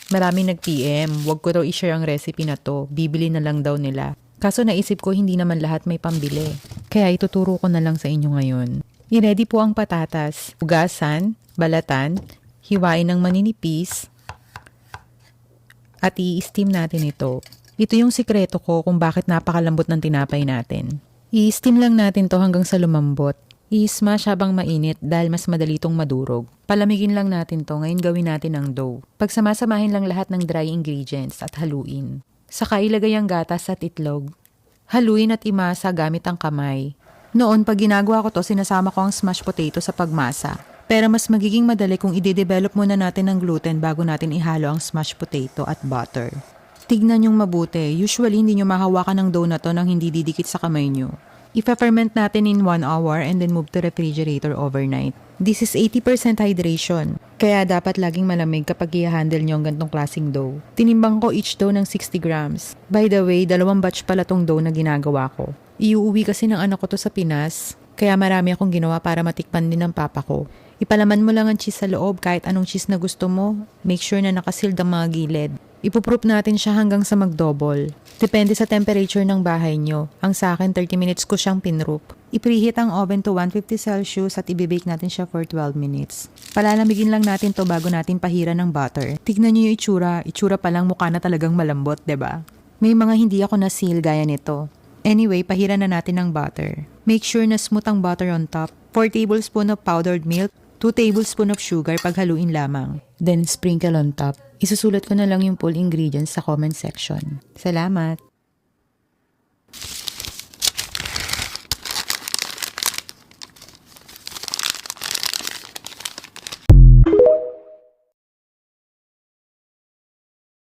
Maraming nag-PM, wag ko daw i-share ang recipe na to, bibili na lang daw nila. Kaso naisip ko hindi naman lahat may pambili. Kaya ituturo ko na lang sa inyo ngayon. I-ready po ang patatas, hugasan, balatan, hiwain ng maninipis, at i-steam natin ito. Ito yung sikreto ko kung bakit napakalambot ng tinapay natin. I-steam lang natin to hanggang sa lumambot. I-smash habang mainit dahil mas madali itong madurog. Palamigin lang natin to, ngayon gawin natin ang dough. Pagsamasamahin lang lahat ng dry ingredients at haluin. Saka ilagay ang gatas at itlog. Haluin at imasa gamit ang kamay. Noon pag ginagawa ko to, sinasama ko ang smashed potato sa pagmasa. Pero mas magiging madali kung i-develop muna natin ng gluten bago natin ihalo ang smashed potato at butter. Tignan yung mabuti, usually hindi nyo mahawakan ng dough na to nang hindi didikit sa kamay nyo. Ipa-ferment natin in 1 hour and then move to refrigerator overnight. This is 80% hydration, kaya dapat laging malamig kapag i-handle nyo ang gantong klaseng dough. Tinimbang ko each dough ng 60 grams. By the way, 2 batch pala tong dough na ginagawa ko. Iuuwi kasi ng anak ko to sa Pinas, kaya marami akong ginawa para matikpan din ng papa ko. Ipalaman mo lang ang cheese sa loob kahit anong cheese na gusto mo. Make sure na nakasealed ang mga gilid. Ipuproof natin siya hanggang sa mag-double. Depende sa temperature ng bahay nyo. Ang sa akin, 30 minutes ko siyang pinroof. I-preheat ang oven to 150 Celsius at i-bake natin siya for 12 minutes. Palalamigin lang natin to bago natin pahiran ng butter. Tignan nyo yung itsura. Itsura pa lang mukha na talagang malambot, 'di ba? May mga hindi ako na-seal gaya nito. Anyway, pahiran na natin ng butter. Make sure na smooth ang butter on top. 4 tablespoon of powdered milk, 2 tablespoon of sugar paghaluin lamang. Then sprinkle on top. Isusulat ko na lang yung full ingredients sa comment section. Salamat!